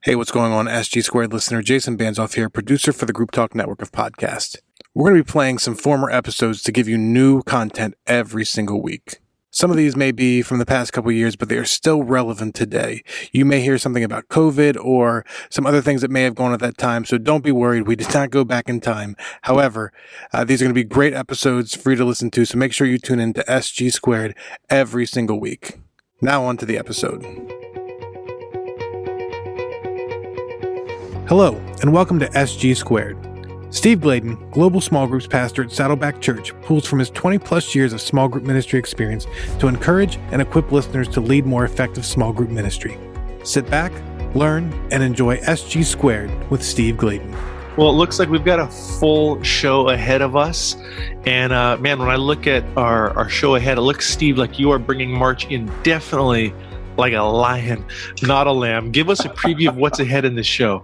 Hey, what's going on, SG Squared listener? Jason Banzoff here, producer for the Group Talk Network of podcasts. We're going to be playing some former episodes to give you new content every single week. Some of these may be from the past couple of years, but they are still relevant today. You may hear something about COVID or some other things that may have gone at that time, so don't be worried. We did not go back in time. However, these are going to be great episodes for you to listen to, so make sure you tune in to SG Squared every single week. Now on to the episode. Hello, and welcome to SG Squared. Steve Gladen, Global Small Groups Pastor at Saddleback Church, pulls from his 20-plus years of small group ministry experience to encourage and equip listeners to lead more effective small group ministry. Sit back, learn, and enjoy SG Squared with Steve Gladen. Well, it looks like we've got a full show ahead of us. And man, when I look at our show ahead, it looks, Steve, like you are bringing March in definitely like a lion, not a lamb. Give us a preview of what's ahead in this show.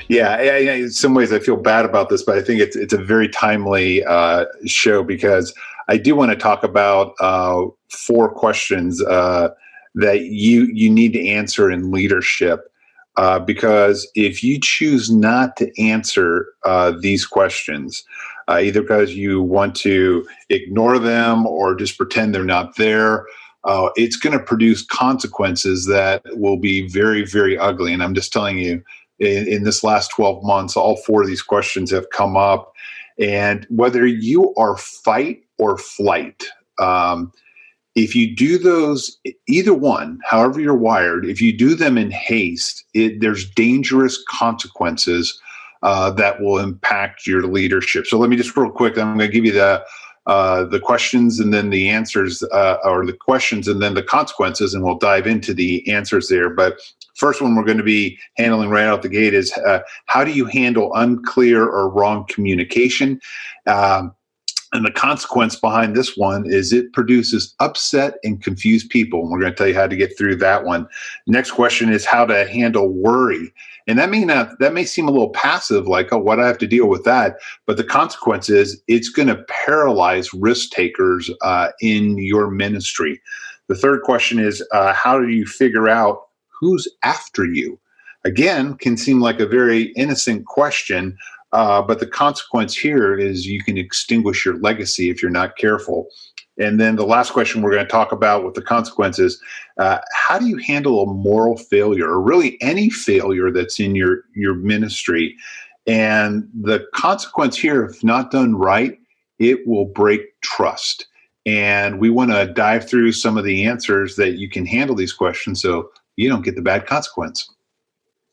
Yeah, in some ways I feel bad about this, but I think it's a very timely show because I do want to talk about 4 questions that you need to answer in leadership. Because if you choose not to answer these questions, either because you want to ignore them or just pretend they're not there, it's going to produce consequences that will be very, very ugly. And I'm just telling you, in this last 12 months, all 4 of these questions have come up. And whether you are fight or flight, if you do those, either one, however you're wired, if you do them in haste, there's dangerous consequences that will impact your leadership. So let me just real quick, I'm going to give you the questions and then the answers, or the questions and then the consequences, and we'll dive into the answers there. But first one we're going to be handling right out the gate is how do you handle unclear or wrong communication? And the consequence behind this one is it produces upset and confused people. And we're going to tell you how to get through that one. Next question is how to handle worry. And that may seem a little passive, like, oh, what do I have to deal with that? But the consequence is it's going to paralyze risk takers in your ministry. The third question is how do you figure out who's after you? Again, can seem like a very innocent question, but the consequence here is you can extinguish your legacy if you're not careful. And then the last question we're going to talk about with the consequences, how do you handle a moral failure, or really any failure that's in your ministry? And the consequence here, if not done right, it will break trust. And we want to dive through some of the answers that you can handle these questions so you don't get the bad consequence.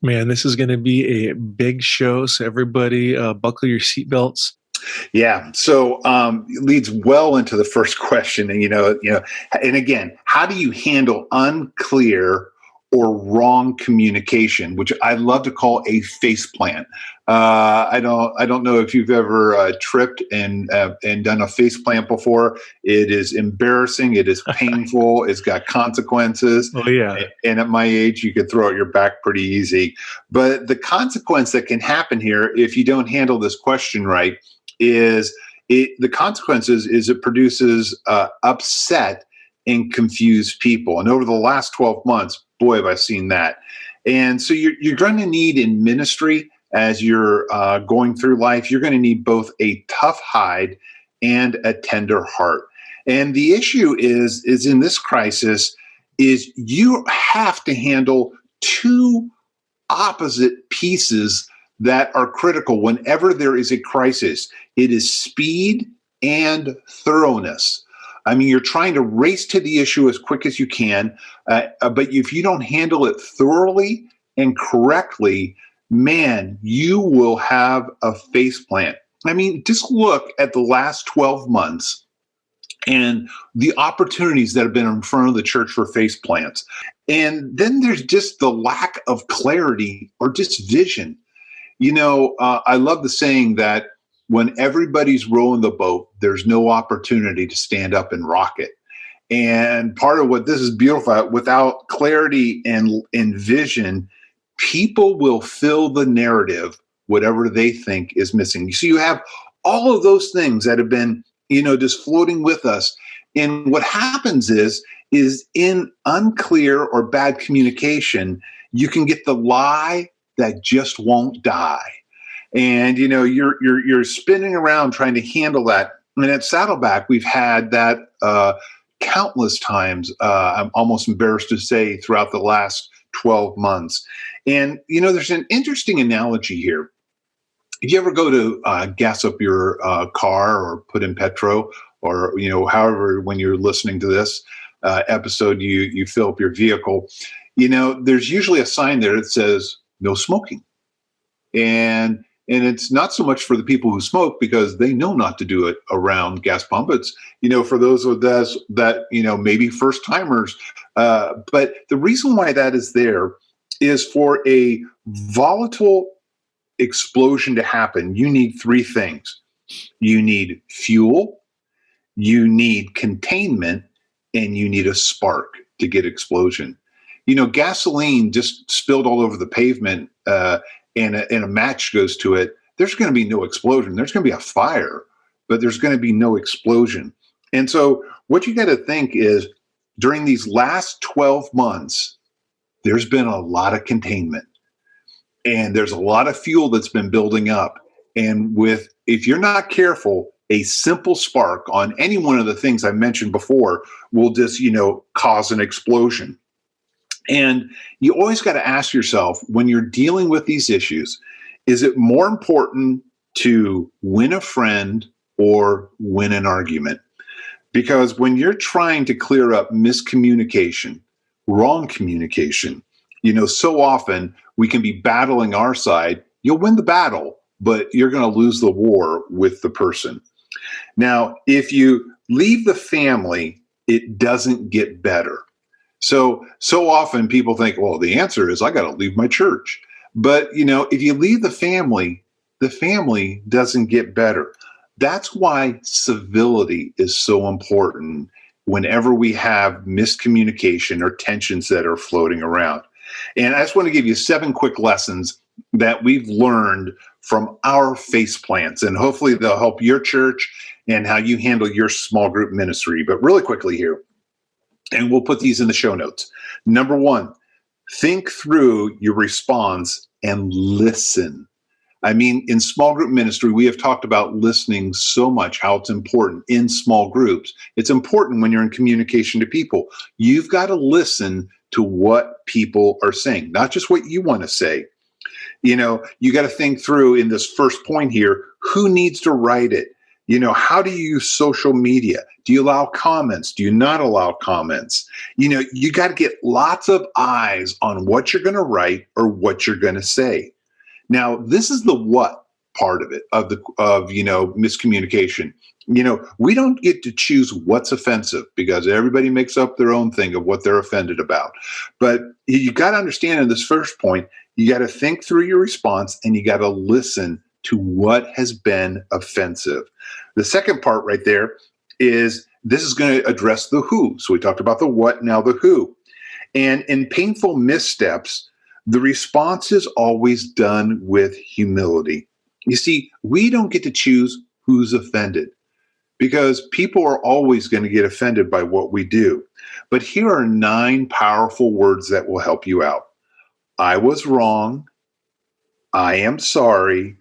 Man, this is going to be a big show. So everybody buckle your seatbelts. Yeah. So it leads well into the first question. And, and again, how do you handle unclear or wrong communication, which I love to call a face plant? I don't know if you've ever tripped and done a face plant before. It is embarrassing. It is painful. It's got consequences. Oh yeah. And at my age, you could throw out your back pretty easy. But the consequence that can happen here, if you don't handle this question right, the consequences is it produces upset and confused people. And over the last 12 months, boy, have I seen that. And so you're going to need in ministry, as you're going through life, you're going to need both a tough hide and a tender heart. And the issue is in this crisis is you have to handle 2 opposite pieces that are critical whenever there is a crisis. It is speed and thoroughness. I mean, you're trying to race to the issue as quick as you can, but if you don't handle it thoroughly and correctly, man, you will have a face plant. I mean, just look at the last 12 months and the opportunities that have been in front of the church for face plants. And then there's just the lack of clarity or just vision. I love the saying that when everybody's rowing the boat, there's no opportunity to stand up and rock it. And part of what this is beautiful at, without clarity and vision, people will fill the narrative, whatever they think is missing. So you have all of those things that have been, just floating with us. And what happens is in unclear or bad communication, You can get the lie that just won't die. And, you're spinning around trying to handle that. And at Saddleback, we've had that countless times, I'm almost embarrassed to say, throughout the last 12 months. And, there's an interesting analogy here. If you ever go to gas up your car or put in petrol, or, however, when you're listening to this episode, you fill up your vehicle, there's usually a sign there that says no smoking. And it's not so much for the people who smoke, because they know not to do it around gas pump. It's, for those of us that, maybe first timers. But the reason why that is there is for a volatile explosion to happen, you need three things. You need fuel, you need containment, and you need a spark to get explosion. Gasoline just spilled all over the pavement, and a match goes to it, there's going to be no explosion. There's going to be a fire, but there's going to be no explosion. And so what you got to think is, during these last 12 months, there's been a lot of containment, and there's a lot of fuel that's been building up. And if you're not careful, a simple spark on any one of the things I mentioned before will just, cause an explosion. And you always got to ask yourself, when you're dealing with these issues, is it more important to win a friend or win an argument? Because when you're trying to clear up miscommunication, wrong communication, so often we can be battling our side. You'll win the battle, but you're going to lose the war with the person. Now, if you leave the family, it doesn't get better. So often people think, well, the answer is I got to leave my church. But, if you leave the family doesn't get better. That's why civility is so important whenever we have miscommunication or tensions that are floating around. And I just want to give you 7 quick lessons that we've learned from our face plants, and hopefully they'll help your church and how you handle your small group ministry. But really quickly here, and we'll put these in the show notes. Number 1, think through your response and listen. I mean, in small group ministry, we have talked about listening so much, how it's important in small groups. It's important when you're in communication to people. You've got to listen to what people are saying, not just what you want to say. You got to think through in this first point here, who needs to write it? How do you use social media? Do you allow comments? Do you not allow comments? You got to get lots of eyes on what you're going to write or what you're going to say. Now, this is the what part of it, of miscommunication. We don't get to choose what's offensive, because everybody makes up their own thing of what they're offended about. But you got to understand, in this first point, you got to think through your response, and you got to listen to what has been offensive. The second part right there is, this is going to address the who. So we talked about the what, now the who. And in painful missteps, the response is always done with humility. You see, we don't get to choose who's offended, because people are always going to get offended by what we do. But here are 9 powerful words that will help you out. I was wrong. I am sorry.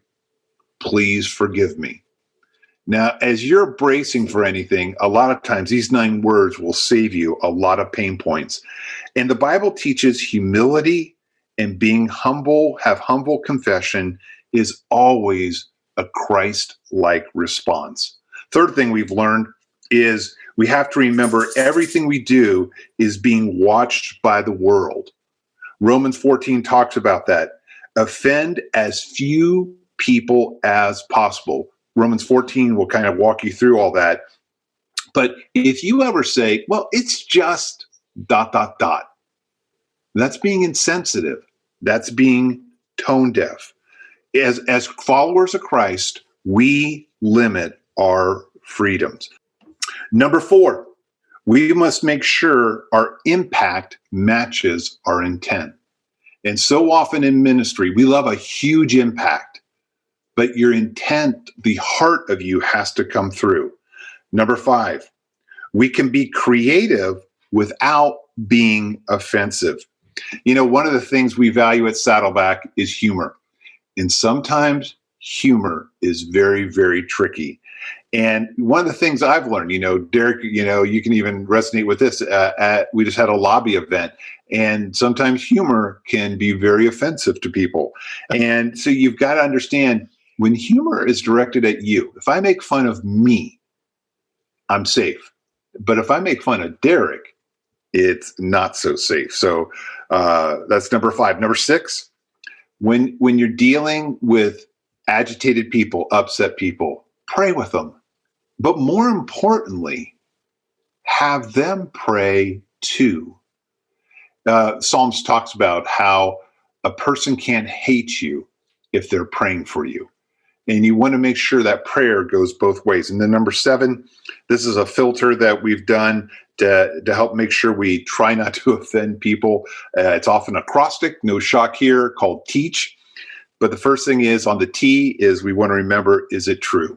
Please forgive me. Now, as you're bracing for anything, a lot of times these 9 words will save you a lot of pain points. And the Bible teaches humility, and being humble, have humble confession, is always a Christ-like response. Third thing we've learned is we have to remember everything we do is being watched by the world. Romans 14 talks about that. Offend as few people as possible. Romans 14 will kind of walk you through all that. But if you ever say, well, it's just ... that's being insensitive. That's being tone deaf. As followers of Christ, we limit our freedoms. Number 4, we must make sure our impact matches our intent. And so often in ministry, we love a huge impact, but your intent, the heart of you, has to come through. Number 5, we can be creative without being offensive. One of the things we value at Saddleback is humor. And sometimes humor is very, very tricky. And one of the things I've learned, Derek, you can even resonate with this. We just had a lobby event, and sometimes humor can be very offensive to people. And so you've got to understand, when humor is directed at you, if I make fun of me, I'm safe. But if I make fun of Derek, it's not so safe. So that's number 5. Number 6, when you're dealing with agitated people, upset people, pray with them. But more importantly, have them pray too. Psalms talks about how a person can't hate you if they're praying for you. And you want to make sure that prayer goes both ways. And then number 7, this is a filter that we've done to help make sure we try not to offend people. It's often acrostic, no shock here, called teach. But the first thing is on the T is we want to remember, is it true?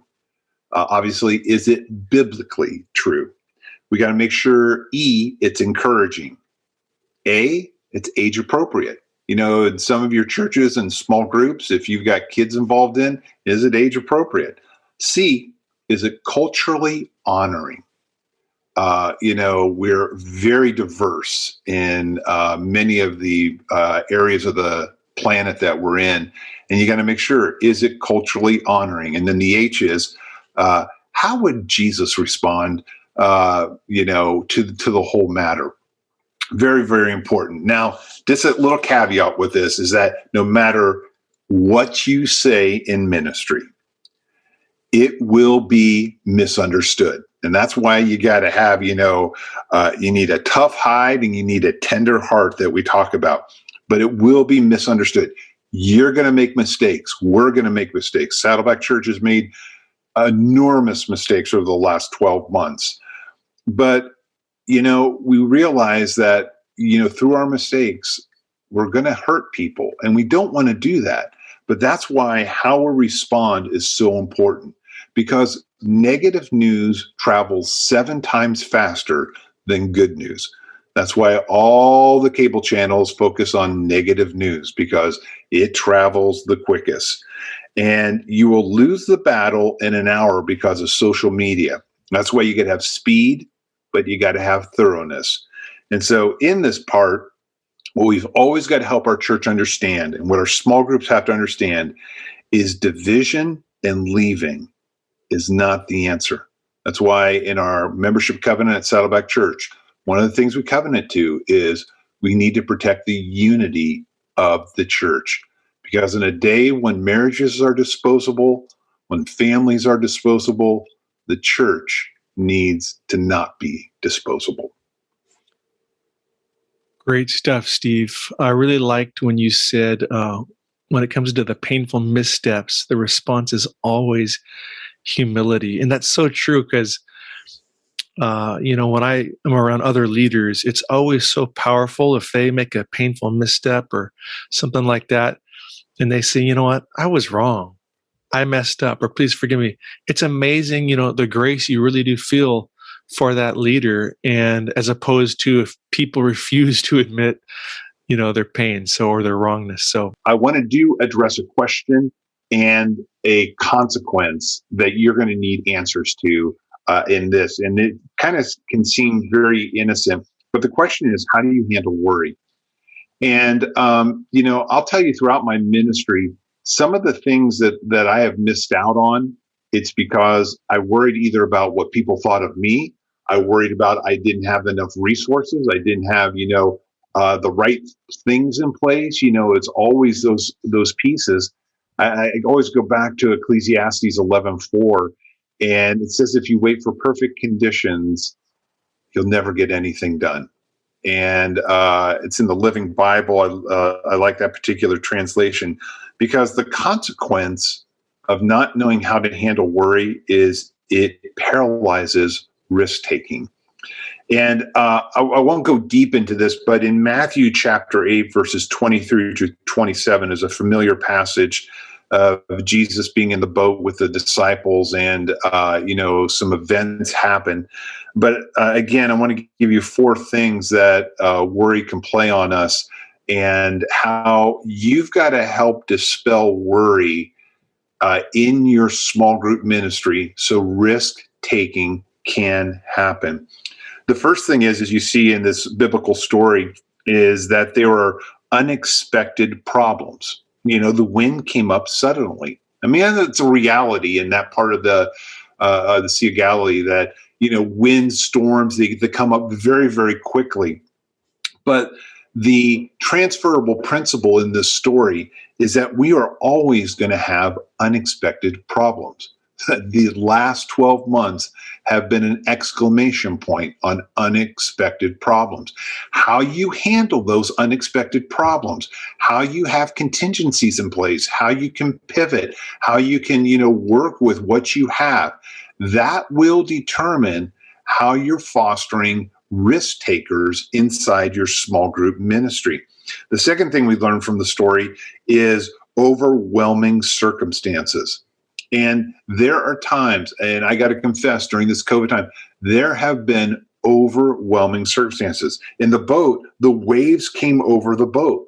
Obviously, is it biblically true? We got to make sure E, it's encouraging. A, it's age appropriate. In some of your churches and small groups, if you've got kids involved in, is it age appropriate? C, is it culturally honoring? We're very diverse in many of the areas of the planet that we're in. And you got to make sure, is it culturally honoring? And then the H is, how would Jesus respond, to the whole matter? Very, very important. Now, just a little caveat with this is that no matter what you say in ministry, it will be misunderstood. And that's why you got to have, you need a tough hide and you need a tender heart that we talk about, but it will be misunderstood. You're going to make mistakes. We're going to make mistakes. Saddleback Church has made enormous mistakes over the last 12 months. But, we realize that, through our mistakes, we're going to hurt people, and we don't want to do that. But that's why how we respond is so important, because negative news travels 7 times faster than good news. That's why all the cable channels focus on negative news, because it travels the quickest. And you will lose the battle in an hour because of social media. That's why you got to have speed, but you got to have thoroughness. And so in this part, what we've always got to help our church understand, and what our small groups have to understand, is division and leaving is not the answer. That's why in our membership covenant at Saddleback Church, one of the things we covenant to is we need to protect the unity of the church. Because in a day when marriages are disposable, when families are disposable, the church needs to not be disposable. Great stuff, Steve. I really liked when you said, when it comes to the painful missteps, the response is always humility. And that's so true because, when I am around other leaders, it's always so powerful if they make a painful misstep or something like that. And they say, you know what, I was wrong. I messed up, or please forgive me. It's amazing, the grace you really do feel for that leader. And as opposed to if people refuse to admit, their pain, or their wrongness. So I want to address a question and a consequence that you're going to need answers to in this. And it kind of can seem very innocent, but the question is, how do you handle worry? And, I'll tell you, throughout my ministry, some of the things that I have missed out on, it's because I worried either about what people thought of me. I worried about I didn't have enough resources. I didn't have, the right things in place. It's always those pieces. I always go back to Ecclesiastes 11:4, and it says, if you wait for perfect conditions, you'll never get anything done. And it's in the Living Bible. I like that particular translation, because the consequence of not knowing how to handle worry is it paralyzes risk-taking. And I won't go deep into this, but in Matthew chapter 8, verses 23 to 27 is a familiar passage of Jesus being in the boat with the disciples, and, some events happen. But again, I want to give you 4 things that worry can play on us and how you've got to help dispel worry in your small group ministry so risk taking can happen. The first thing is, as you see in this biblical story, is that there were unexpected problems. The wind came up suddenly. I mean, it's a reality in that part of the Sea of Galilee that, wind storms, they come up very, very quickly. But the transferable principle in this story is that we are always going to have unexpected problems. The last 12 months have been an exclamation point on unexpected problems. How you handle those unexpected problems, how you have contingencies in place, how you can pivot, how you can, work with what you have, that will determine how you're fostering risk takers inside your small group ministry. The second thing we learned from the story is overwhelming circumstances. And there are times, and I got to confess, during this COVID time, there have been overwhelming circumstances. In the boat, the waves came over the boat.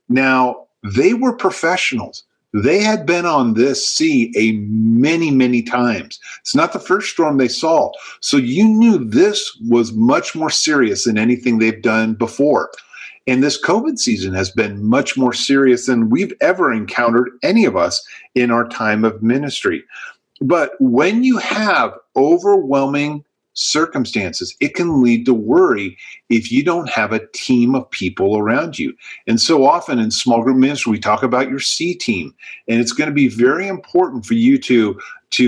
Now, they were professionals. They had been on this sea many, many times. It's not the first storm they saw. So you knew this was much more serious than anything they've done before. And this COVID season has been much more serious than we've ever encountered, any of us, in our time of ministry. But when you have overwhelming circumstances, it can lead to worry if you don't have a team of people around you. And so often in small group ministry, we talk about your C team, and it's going to be very important for you to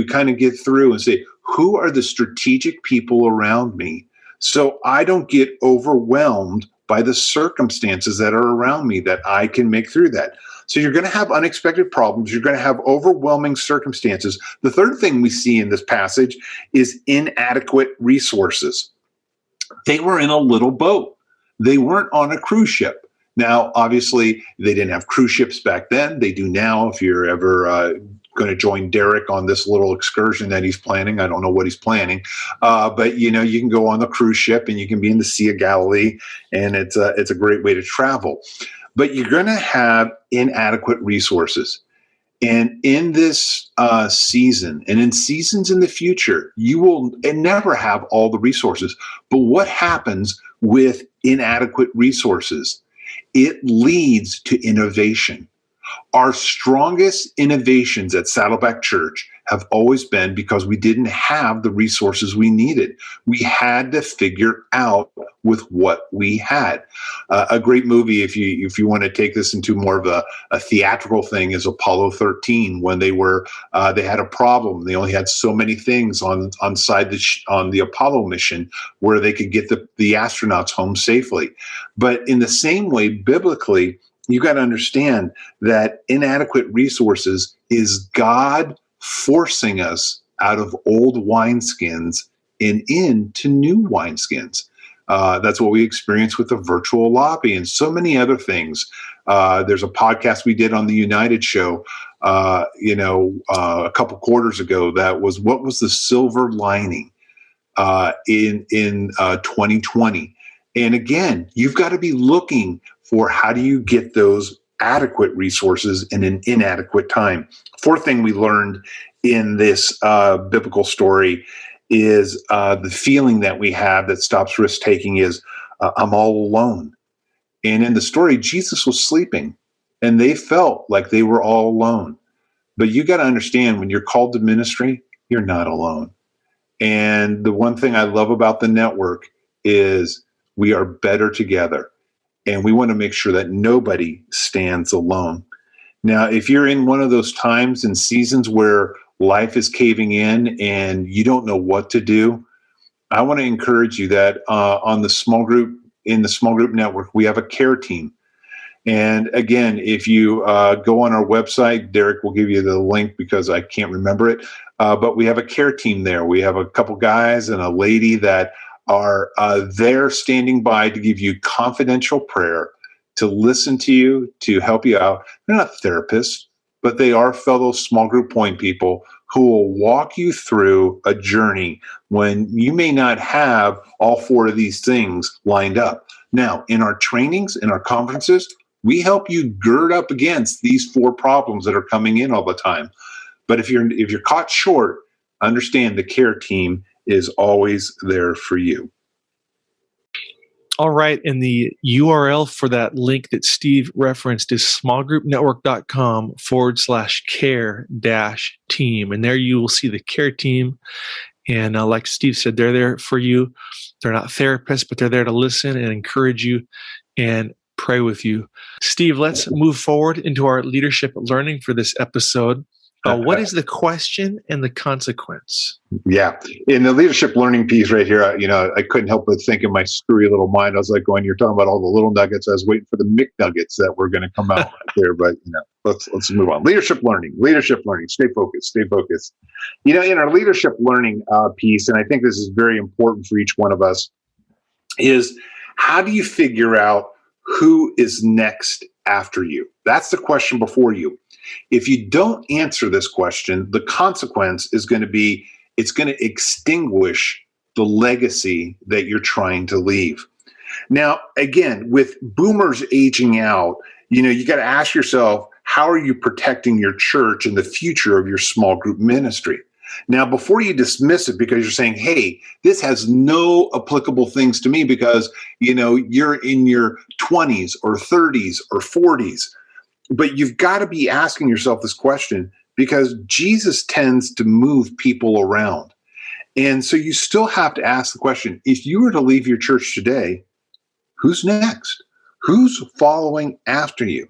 kind of get through and say, who are the strategic people around me so I don't get overwhelmed by the circumstances that are around me, that I can make through that. So you're going to have unexpected problems. You're going to have overwhelming circumstances. The third thing we see in this passage is inadequate resources. They were in a little boat. They weren't on a cruise ship. Now, obviously, they didn't have cruise ships back then. They do now. If you're ever going to join Derek on this little excursion that he's planning, I don't know what he's planning, but you can go on the cruise ship and you can be in the Sea of Galilee, and it's a great way to travel. But you're going to have inadequate resources. And in this season, and in seasons in the future, you will never have all the resources. But what happens with inadequate resources? It leads to innovation. Our strongest innovations at Saddleback Church have always been because we didn't have the resources we needed. We had to figure out with what we had. A great movie, if you want to take this into more of a theatrical thing, is Apollo 13, when they had a problem. They only had so many things on the Apollo mission where they could get the astronauts home safely. But in the same way, biblically, you got to understand that inadequate resources is God forcing us out of old wineskins and into new wineskins. That's what we experience with the virtual lobby and so many other things. There's a podcast we did on the United show, a couple quarters ago, that was what was the silver lining in 2020. And again, you've got to be looking for how do you get those adequate resources in an inadequate time. Fourth thing we learned in this biblical story is the feeling that we have that stops risk-taking is, I'm all alone. And in the story, Jesus was sleeping, and they felt like they were all alone. But you got to understand, when you're called to ministry, you're not alone. And the one thing I love about the network is we are better together. And we want to make sure that nobody stands alone. Now, if you're in one of those times and seasons where life is caving in and you don't know what to do, I want to encourage you that in the small group network, we have a care team. And again, if you go on our website, Derek will give you the link because I can't remember it. But we have a care team there. We have a couple guys and a lady that are there standing by to give you confidential prayer, to listen to you, to help you out. They're not therapists, but they are fellow small group point people who will walk you through a journey when you may not have all four of these things lined up. Now, in our trainings, in our conferences, We help you gird up against these 4 problems that are coming in all the time. But if you're caught short, understand the care team is always there for you. All right. And the URL for that link that Steve referenced is smallgroupnetwork.com/care-team. And there you will see the care team. And like Steve said, they're there for you. They're not therapists, but they're there to listen and encourage you and pray with you. Steve, let's move forward into our leadership learning for this episode. What is the question and the consequence? Yeah. In the leadership learning piece right here, I couldn't help but think in my screwy little mind, I was like, you're talking about all the little nuggets. I was waiting for the McNuggets that were going to come out right there. But, let's move on. Leadership learning, stay focused. In our leadership learning piece, and I think this is very important for each one of us, is how do you figure out who is next after you? That's the question before you. If you don't answer this question, the consequence is going to be, it's going to extinguish the legacy that you're trying to leave. Now, again, with boomers aging out, you got to ask yourself, how are you protecting your church and the future of your small group ministry? Now, before you dismiss it because you're saying, hey, this has no applicable things to me because, you're in your 20s or 30s or 40s. But you've got to be asking yourself this question because Jesus tends to move people around. And so you still have to ask the question, if you were to leave your church today, who's next? Who's following after you?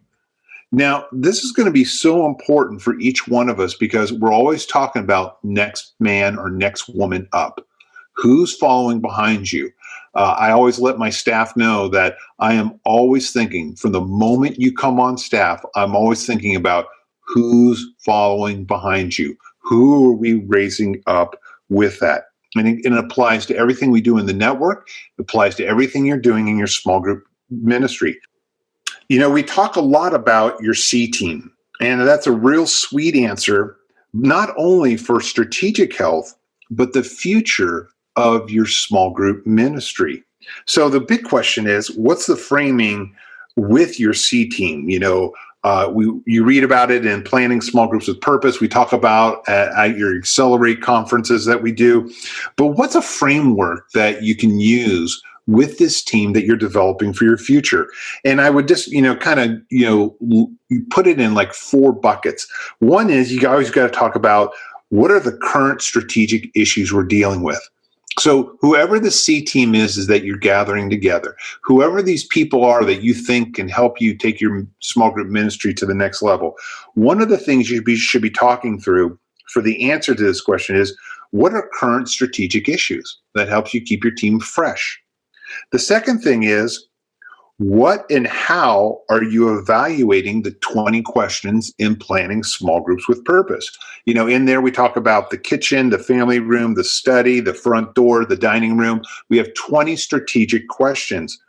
Now, this is going to be so important for each one of us because we're always talking about next man or next woman up. Who's following behind you? I always let my staff know that I am always thinking from the moment you come on staff, I'm always thinking about who's following behind you. Who are we raising up with that? And it applies to everything we do in the network. It applies to everything you're doing in your small group ministry. We talk a lot about your C team, and that's a real sweet answer, not only for strategic health, but the future of your small group ministry. So the big question is, what's the framing with your C team? You read about it in Planning Small Groups with Purpose. We talk about at your Accelerate conferences that we do. But what's a framework that you can use with this team that you're developing for your future? And I would just, you put it in like 4 buckets. One is you always got to talk about what are the current strategic issues we're dealing with. So whoever the C team is that you're gathering together, whoever these people are that you think can help you take your small group ministry to the next level, one of the things you should be talking through for the answer to this question is, what are current strategic issues that helps you keep your team fresh? The second thing is, what and how are you evaluating the 20 questions in Planning Small Groups with Purpose? In there we talk about the kitchen, the family room, the study, the front door, the dining room. We have 20 strategic questions.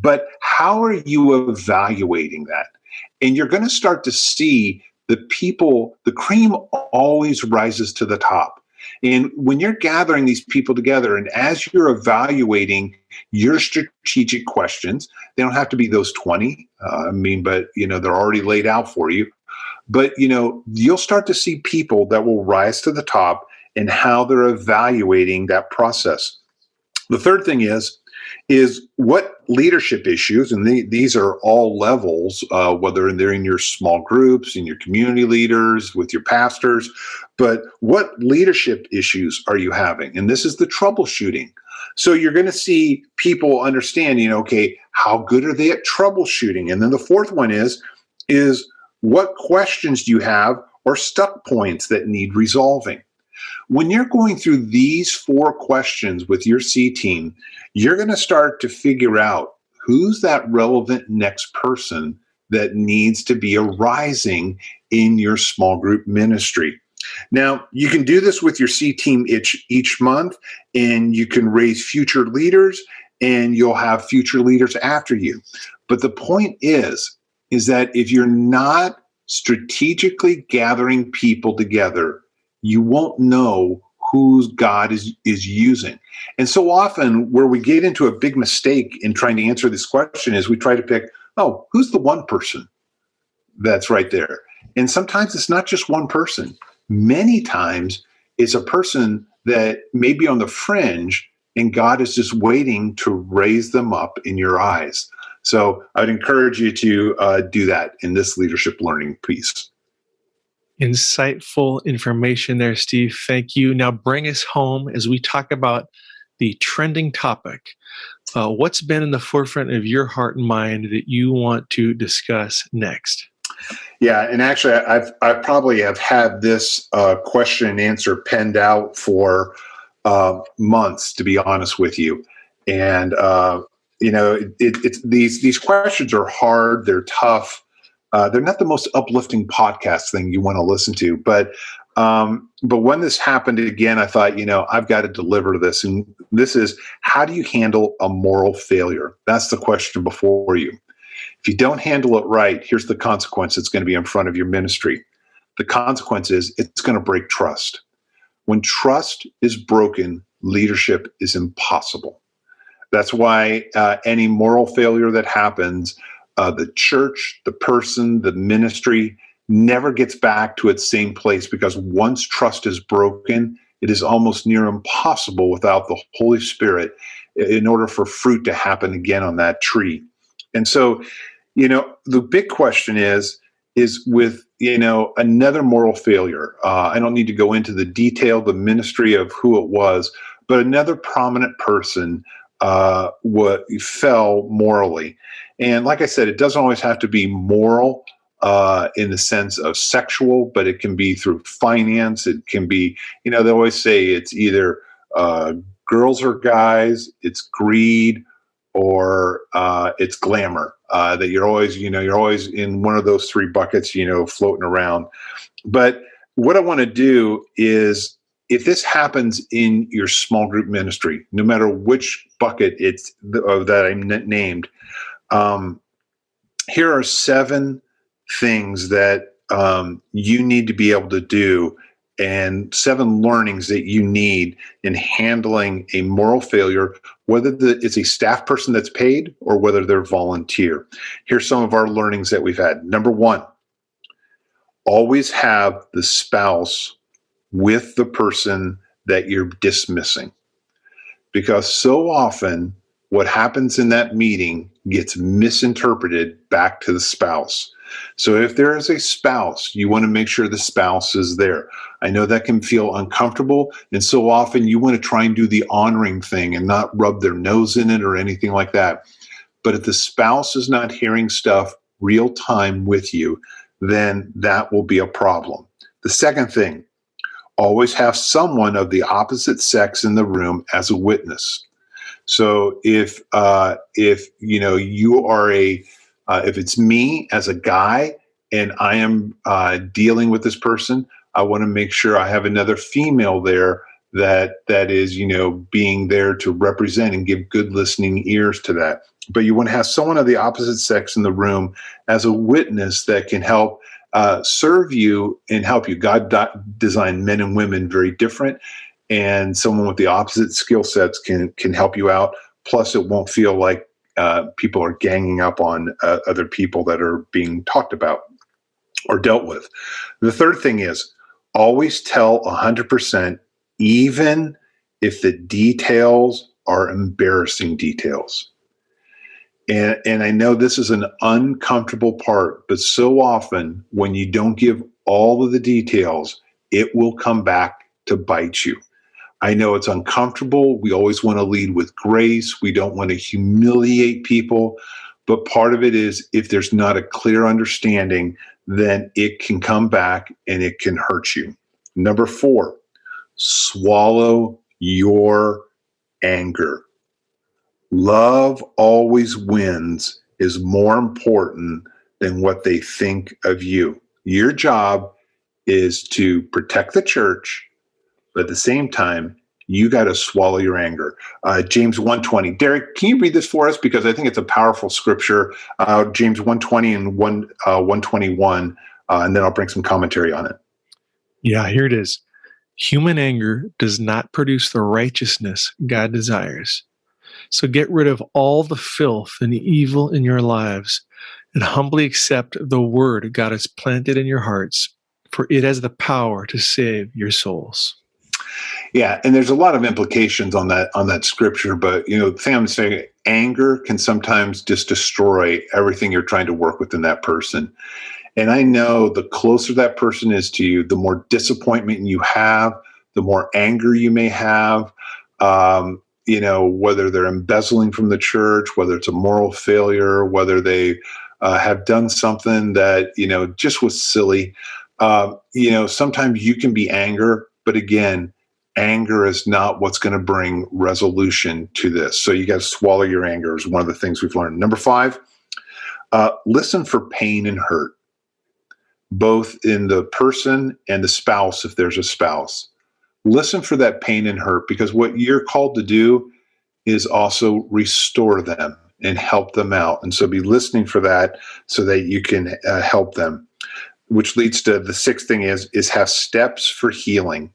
But how are you evaluating that? And you're going to start to see the cream always rises to the top. And when you're gathering these people together and as you're evaluating your strategic questions, they don't have to be those 20. But they're already laid out for you. But, you'll start to see people that will rise to the top and how they're evaluating that process. The third thing is what leadership issues, and these are all levels, whether they're in your small groups, in your community leaders, with your pastors, but what leadership issues are you having? And this is the troubleshooting. So you're going to see people understand, okay, how good are they at troubleshooting? And then the fourth one is what questions do you have or stuck points that need resolving? When you're going through these 4 questions with your C team, you're going to start to figure out who's that relevant next person that needs to be arising in your small group ministry. Now, you can do this with your C team each month, and you can raise future leaders, and you'll have future leaders after you. But the point is that if you're not strategically gathering people together, you won't know who God is using. And so often where we get into a big mistake in trying to answer this question is we try to pick oh, who's the one person that's right there? And sometimes it's not just one person. Many times it's a person that may be on the fringe, and God is just waiting to raise them up in your eyes. So I'd encourage you to do that in this leadership learning piece. Insightful information there, Steve. Thank you. Now bring us home as we talk about the trending topic. What's been in the forefront of your heart and mind that you want to discuss next? Yeah, and actually, I probably have had this question and answer penned out for months, to be honest with you. And it's these questions are hard. They're tough. They're not the most uplifting podcast thing you want to listen to. But when this happened again, I thought, I've got to deliver this. And this is, how do you handle a moral failure? That's the question before you. If you don't handle it right, here's the consequence that's going to be in front of your ministry. The consequence is it's going to break trust. When trust is broken, leadership is impossible. That's why any moral failure that happens, the church, the person, the ministry never gets back to its same place, because once trust is broken, it is almost near impossible without the Holy Spirit in order for fruit to happen again on that tree. And so, the big question is with, another moral failure. I don't need to go into the detail, the ministry of who it was, but another prominent person fell morally. And like I said, it doesn't always have to be moral in the sense of sexual, but it can be through finance. It can be, they always say it's either girls or guys, it's greed, or it's glamour. That you're always in one of those three buckets, floating around. But what I want to do is, if this happens in your small group ministry, no matter which bucket it's that I named, here are 7 things that you need to be able to do, and 7 learnings that you need in handling a moral failure, whether it's a staff person that's paid or whether they're volunteer. Here's some of our learnings that we've had. Number 1, always have the spouse with the person that you're dismissing, because so often what happens in that meeting gets misinterpreted back to the spouse. So if there is a spouse, you want to make sure the spouse is there. I know that can feel uncomfortable, and so often you want to try and do the honoring thing and not rub their nose in it or anything like that. But if the spouse is not hearing stuff real time with you, then that will be a problem. The second thing, always have someone of the opposite sex in the room as a witness. So if you are if it's me as a guy and I am dealing with this person, I want to make sure I have another female there that is, being there to represent and give good listening ears to that. But you want to have someone of the opposite sex in the room as a witness that can help serve you and help you. God designed men and women very different, and someone with the opposite skill sets can help you out. Plus, it won't feel like people are ganging up on other people that are being talked about or dealt with. The third thing is, always tell 100%, even if the details are embarrassing details. And I know this is an uncomfortable part, but so often when you don't give all of the details, it will come back to bite you. I know it's uncomfortable. We always want to lead with grace. We don't want to humiliate people. But part of it is, if there's not a clear understanding, then it can come back and it can hurt you. Number 4, swallow your anger. Love always wins is more important than what they think of you. Your job is to protect the church, but at the same time, you got to swallow your anger. James 1:20. Derek, can you read this for us? Because I think it's a powerful scripture. James 1:20 and 1:21, and then I'll bring some commentary on it. Yeah, here it is. Human anger does not produce the righteousness God desires. So get rid of all the filth and evil in your lives and humbly accept the word God has planted in your hearts, for it has the power to save your souls. Yeah, and there's a lot of implications on that scripture, but the thing I'm saying, anger can sometimes just destroy everything you're trying to work with in that person. And I know the closer that person is to you, the more disappointment you have, the more anger you may have. Whether they're embezzling from the church, whether it's a moral failure, whether they have done something that just was silly. Sometimes you can be anger, but again, anger is not what's going to bring resolution to this. So you got to swallow your anger is one of the things we've learned. Number 5, listen for pain and hurt, both in the person and the spouse, if there's a spouse. Listen for that pain and hurt, because what you're called to do is also restore them and help them out. And so be listening for that so that you can help them, which leads to the 6th thing is have steps for healing.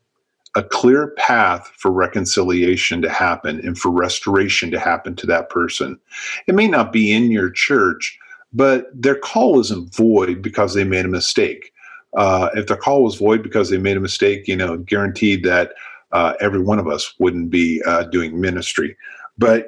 A clear path for reconciliation to happen and for restoration to happen to that person. It may not be in your church, but their call isn't void because they made a mistake. If their call was void because they made a mistake, guaranteed that every one of us wouldn't be doing ministry. But,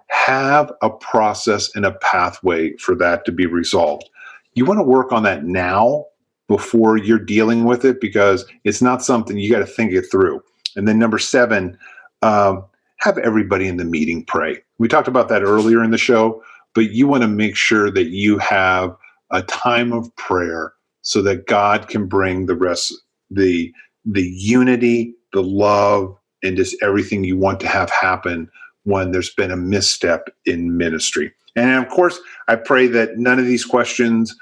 have a process and a pathway for that to be resolved. You want to work on that now before you're dealing with it, because it's not something you got to think it through. And then number 7, have everybody in the meeting pray. We talked about that earlier in the show, but you want to make sure that you have a time of prayer so that God can bring the rest, the unity, the love, and just everything you want to have happen when there's been a misstep in ministry. And of course, I pray that none of these questions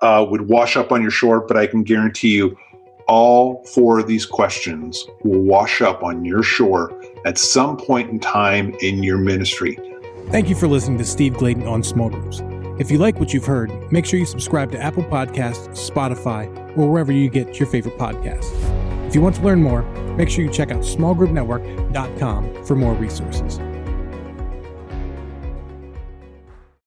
would wash up on your shore, but I can guarantee you all 4 of these questions will wash up on your shore at some point in time in your ministry. Thank you for listening to Steve Gladen on Small Groups. If you like what you've heard, make sure you subscribe to Apple Podcasts, Spotify, or wherever you get your favorite podcasts. If you want to learn more, make sure you check out smallgroupnetwork.com for more resources.